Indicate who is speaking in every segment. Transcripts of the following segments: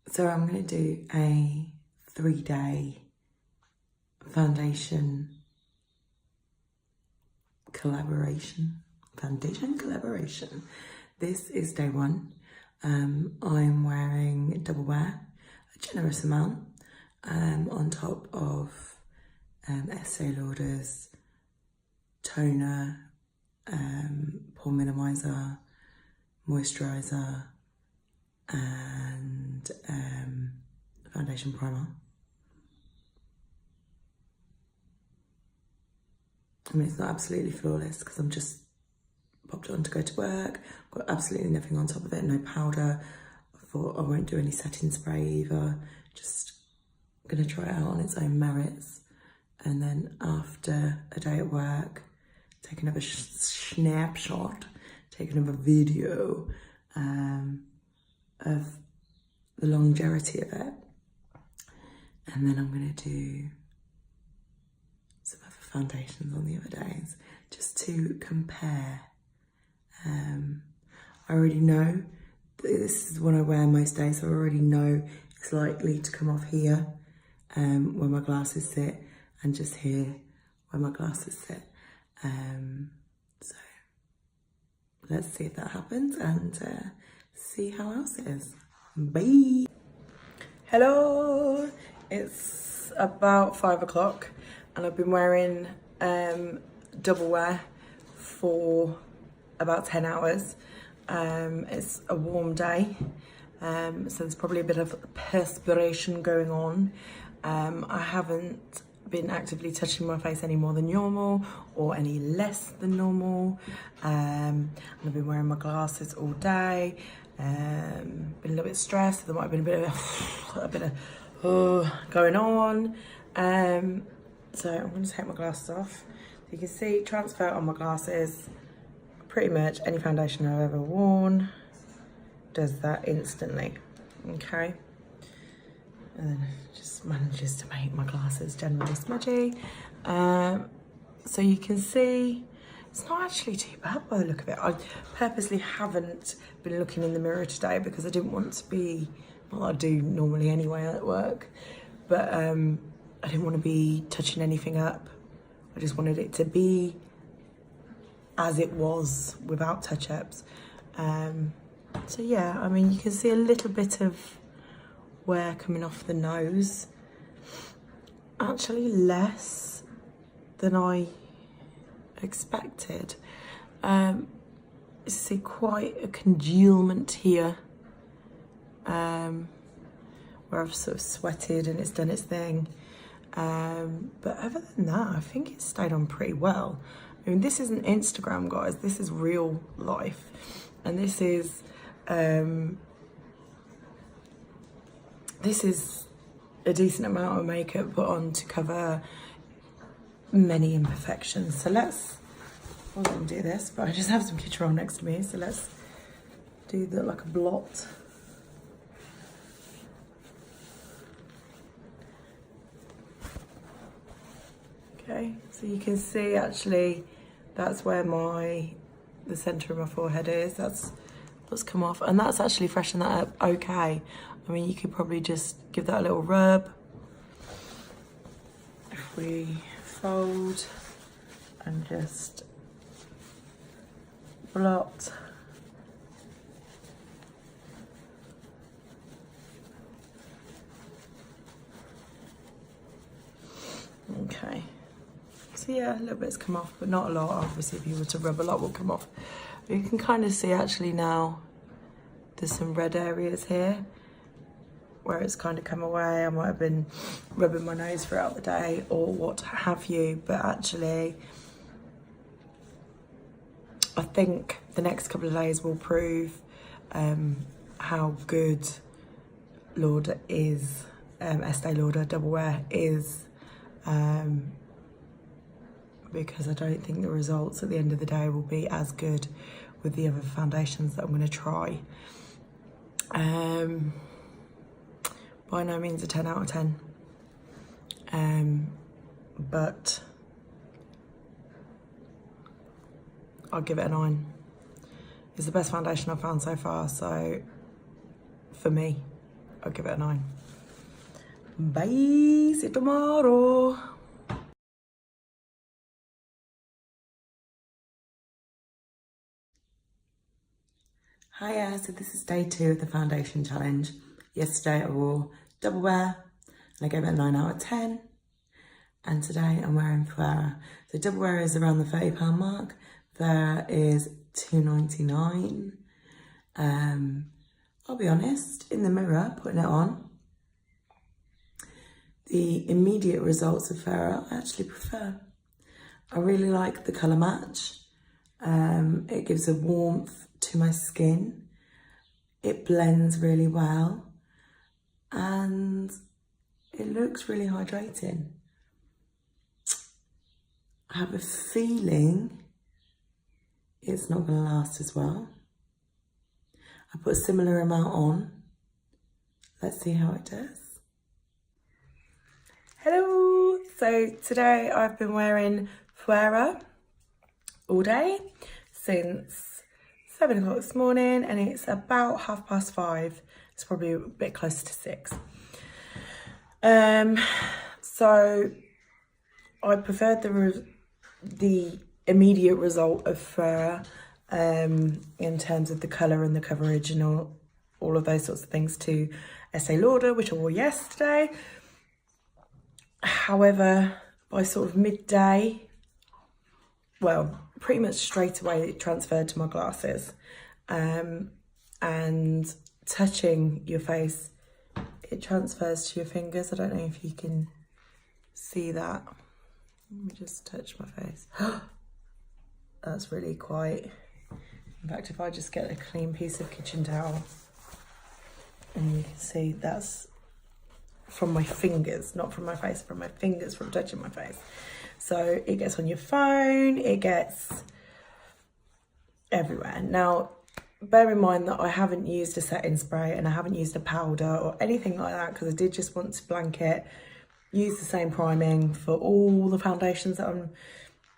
Speaker 1: So I'm going to do a 3-day foundation collaboration. This is day 1. I'm wearing double wear, a generous amount, on top of Estée Lauder's toner, pore minimizer, moisturizer, and foundation primer. I mean, it's not absolutely flawless because I'm just popped it on to go to work. Got absolutely nothing on top of it, no powder. I thought I won't do any setting spray either. Just gonna try it out on its own merits. And then after a day at work, take another snapshot, take another video of the longevity of it. And then I'm gonna do some other foundations on the other days, just to compare. I already know this is what I wear most days, so I already know it's likely to come off here where my glasses sit, and just here where my glasses sit. So let's see if that happens and see how else it is. Bye. Hello, it's about 5 o'clock and I've been wearing double wear for about 10 hours. It's a warm day, so there's probably a bit of perspiration going on. I haven't been actively touching my face any more than normal or any less than normal. I've been wearing my glasses all day. Been a little bit stressed. There might have been a bit of going on. So I'm going to take my glasses off. So you can see transfer on my glasses. Pretty much any foundation I've ever worn does that instantly. Okay. And then it just manages to make my glasses generally smudgy. So you can see it's not actually too bad by the look of it. I purposely haven't been looking in the mirror today because I didn't want to be, well, I do normally anyway at work, but I didn't want to be touching anything up. I just wanted it to be as it was without touch-ups. So yeah, I mean, you can see a little bit of wear coming off the nose. Actually less than I expected. You see quite a congealment here, where I've sort of sweated and it's done its thing. But other than that, I think it's stayed on pretty well. I mean, this isn't Instagram, guys. This is real life. And this is a decent amount of makeup put on to cover many imperfections. So I was going to do this, but I just have some kitchen roll next to me. So let's do like a blot. Okay, so you can see actually that's where the centre of my forehead is. That's what's come off, and that's actually freshened that up okay. I mean, you could probably just give that a little rub. If we fold and just blot. Okay. So yeah, a little bit's come off, but not a lot. Obviously, if you were to rub, a lot will come off. But you can kind of see actually now there's some red areas here where it's kind of come away. I might have been rubbing my nose throughout the day or what have you, but actually I think the next couple of days will prove how good Lauder is, Estée Lauder Double Wear is, because I don't think the results at the end of the day will be as good with the other foundations that I'm going to try. By no means a 10 out of 10, but I'll give it a 9. It's the best foundation I've found so far, so for me, I'll give it a 9. Bye, see you tomorrow. Hiya, so this is day 2 of the foundation challenge. Yesterday I wore double wear and I gave it a 9 out of 10. And today I'm wearing Phoera. So double wear is around the £30 mark. Phoera is £2.99. I'll be honest, in the mirror, putting it on, the immediate results of Phoera I actually prefer. I really like the colour match. It gives a warmth to my skin. It blends really well. And it looks really hydrating. I have a feeling it's not going to last as well. I put a similar amount on. Let's see how it does. Hello! So today I've been wearing Phoera all day since 7 o'clock this morning, and it's about 5:30. It's probably a bit closer to 6. So I preferred the immediate result of Phoera in terms of the colour and the coverage and all of those sorts of things to Estée Lauder, which I wore yesterday. However, by sort of midday, well, pretty much straight away it transferred to my glasses. And touching your face, it transfers to your fingers. I don't know if you can see that. Let me just touch my face. That's really quite... In fact, if I just get a clean piece of kitchen towel, and you can see that's from my fingers, not from my face, from my fingers, from touching my face. So it gets on your phone, it gets everywhere. Now, bear in mind that I haven't used a setting spray and I haven't used a powder or anything like that, because I did just want to blanket, use the same priming for all the foundations that I'm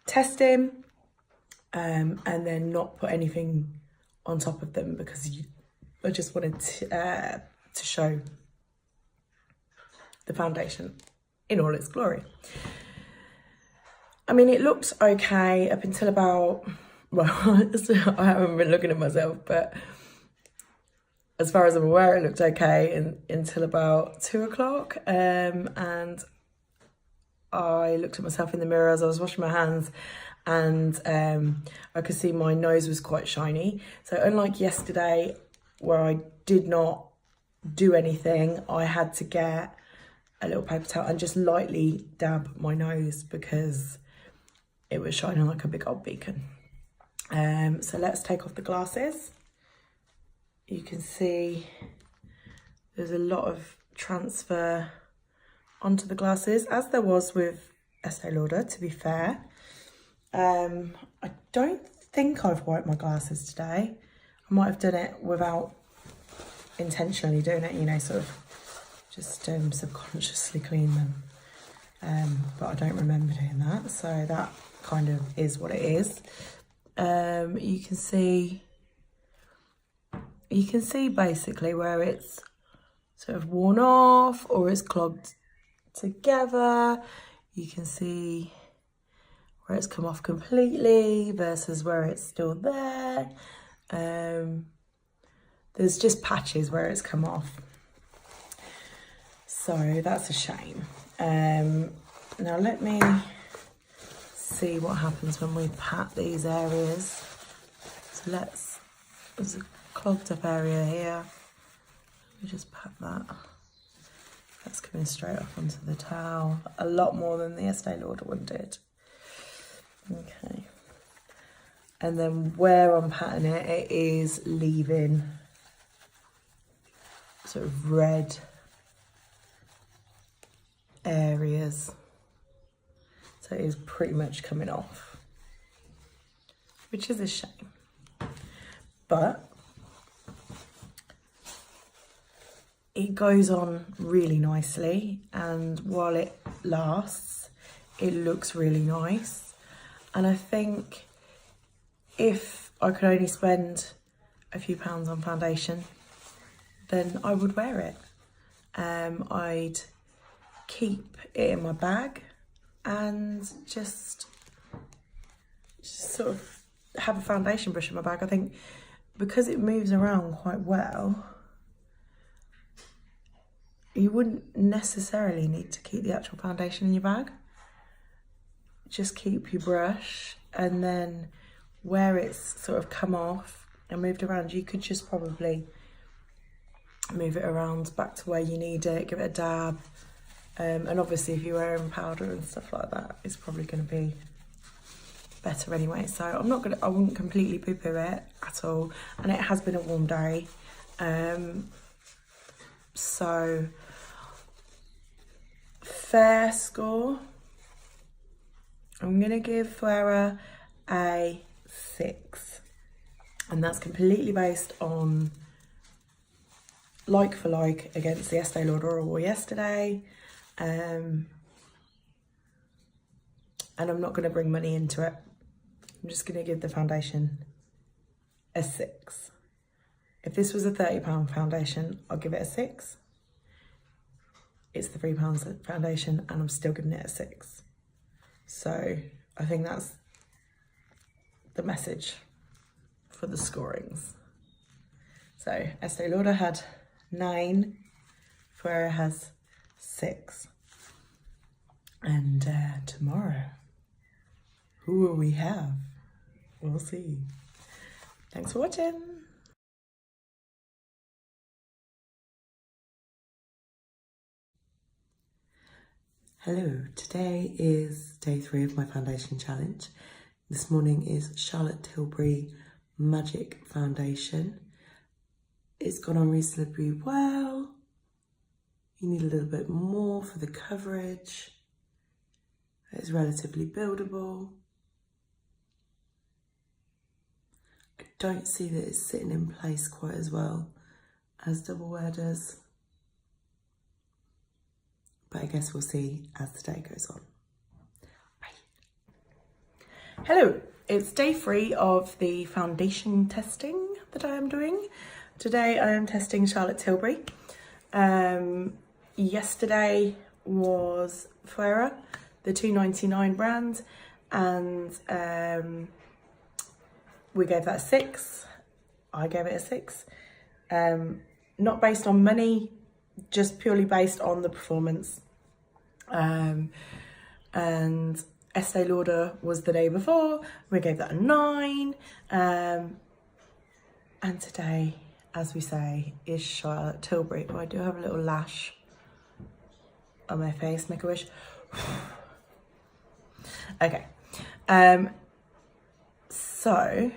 Speaker 1: testing, and then not put anything on top of them, because I just wanted to show the foundation in all its glory. I mean, it looked okay up until about, well, I haven't been looking at myself, but as far as I'm aware, it looked okay until about 2 o'clock. And I looked at myself in the mirror as I was washing my hands, and I could see my nose was quite shiny. So unlike yesterday, where I did not do anything, I had to get a little paper towel and just lightly dab my nose because it was shining like a big old beacon. So let's take off the glasses. You can see there's a lot of transfer onto the glasses, as there was with Estée Lauder, to be fair. I don't think I've wiped my glasses today. I might have done it without intentionally doing it, you know, sort of just subconsciously clean them. But I don't remember doing that, so that kind of is what it is. You can see basically where it's sort of worn off or it's clogged together. You can see where it's come off completely versus where it's still there. There's just patches where it's come off. So that's a shame. Now let me see what happens when we pat these areas. So there's a clogged up area here. Let me just pat that. That's coming straight up onto the towel. A lot more than the Estée Lauder one did. Okay. And then where I'm patting it, it is leaving sort of red areas. So it is pretty much coming off, which is a shame. But it goes on really nicely, and while it lasts, it looks really nice. And I think if I could only spend a few pounds on foundation, then I would wear it. I'd keep it in my bag and just sort of have a foundation brush in my bag. I think because it moves around quite well, you wouldn't necessarily need to keep the actual foundation in your bag. Just keep your brush, and then where it's sort of come off and moved around, you could just probably move it around back to where you need it, give it a dab. And obviously if you're wearing powder and stuff like that, it's probably going to be better anyway. So I wouldn't completely poo-poo it at all. And it has been a warm day. So fair score, I'm going to give Phoera a 6. And that's completely based on like for like against the Estée Lauder All yesterday. And I'm not going to bring money into it. I'm just going to give the foundation a 6. If this was a £30 foundation, I'll give it a 6. It's the £3 foundation and I'm still giving it a 6. So I think that's the message for the scorings. So Estée Lauder had 9, Phoera has 6. And tomorrow, who will we have? We'll see. Thanks for watching. Hello, today is day 3 of my foundation challenge. This morning is Charlotte Tilbury Magic Foundation. It's gone on reasonably well. You need a little bit more for the coverage. It's relatively buildable. I don't see that it's sitting in place quite as well as double wear does. But I guess we'll see as the day goes on. Bye. Hello, it's day 3 of the foundation testing that I am doing. Today I am testing Charlotte Tilbury. Yesterday was Phoera, the $2.99 brand, and we gave that a 6. I gave it a 6. Not based on money, just purely based on the performance. And Estée Lauder was the day before, we gave that a 9. And today, as we say, is Charlotte Tilbury. Oh, I do have a little lash on my face, make a wish. Okay, so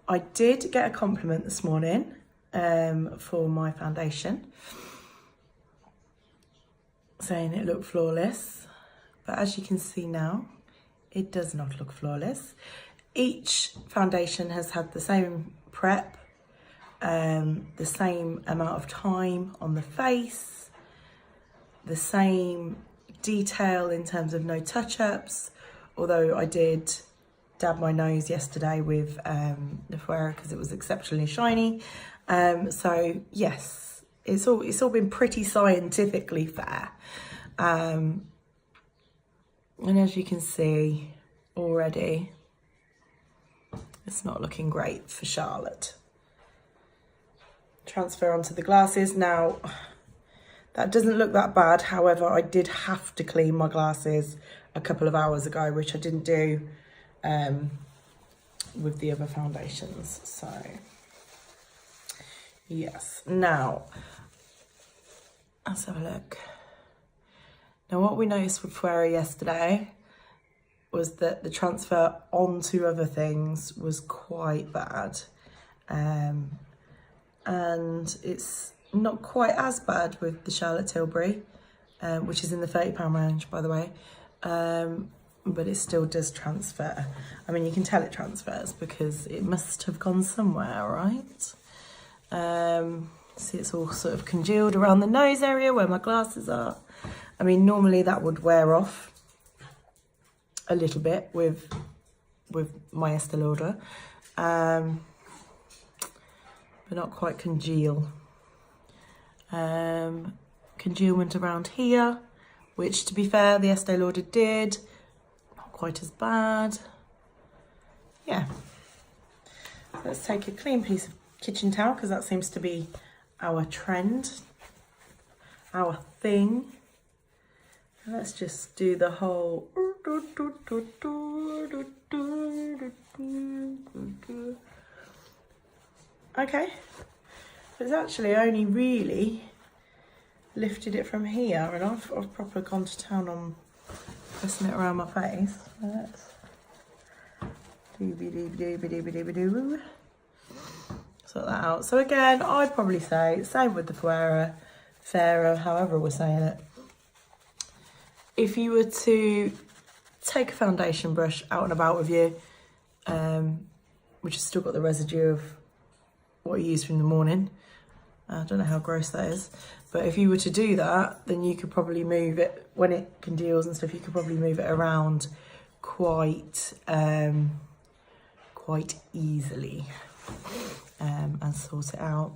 Speaker 1: I did get a compliment this morning for my foundation, saying it looked flawless, but as you can see now, it does not look flawless. Each foundation has had the same prep, the same amount of time on the face, the same detail in terms of no touch-ups, although I did dab my nose yesterday with the Phoera because it was exceptionally shiny. So yes, it's all been pretty scientifically fair. And as you can see already, it's not looking great for Charlotte. Transfer onto the glasses. Now, that doesn't look that bad. However, I did have to clean my glasses a couple of hours ago, which I didn't do with the other foundations. So, yes. Now, let's have a look. Now, what we noticed with Phoera yesterday was that the transfer onto other things was quite bad. And it's not quite as bad with the Charlotte Tilbury, which is in the £30 range, by the way. But it still does transfer. I mean, you can tell it transfers because it must have gone somewhere, right? See, it's all sort of congealed around the nose area where my glasses are. I mean, normally that would wear off a little bit with my Estée Lauder, but not quite congeal. Can congealment around here, which to be fair, the Estée Lauder did. Not quite as bad. Yeah. Let's take a clean piece of kitchen towel because that seems to be our trend, our thing. Let's just do the whole. Okay, it's actually only really lifted it from here, and I've properly gone to town on pressing it around my face. Let's sort that out. So again, I'd probably say same with the Phoera, however we're saying it. If you were to take a foundation brush out and about with you, which has still got the residue of what you used from the morning, I don't know how gross that is, but if you were to do that, then you could probably move it, when it congeals and stuff, you could probably move it around quite easily and sort it out.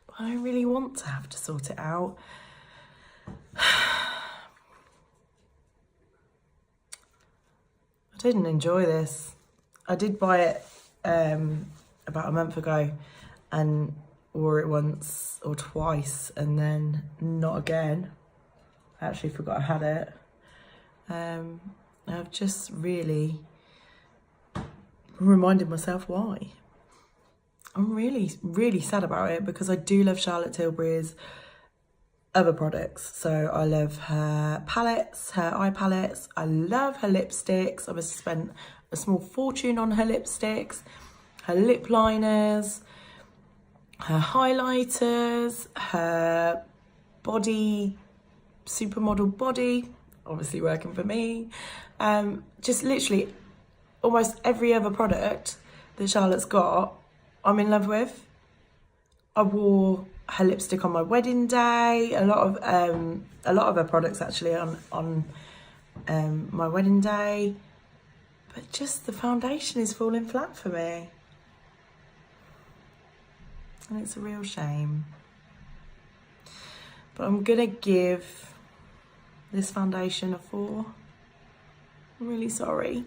Speaker 1: But I don't really want to have to sort it out. I didn't enjoy this. I did buy it about a month ago and wore it once or twice and then not again. I actually forgot I had it. I've just really reminded myself why. I'm really sad about it because I do love Charlotte Tilbury's other products. So I love her palettes, her eye palettes. I love her lipsticks. I've spent a small fortune on her lipsticks, her lip liners, her highlighters, her body, supermodel body, obviously working for me. Just literally almost every other product that Charlotte's got, I'm in love with. I wore her lipstick on my wedding day, a lot of her products actually on my wedding day, but just the foundation is falling flat for me, and it's a real shame. But I'm gonna give this foundation a 4. I'm really sorry.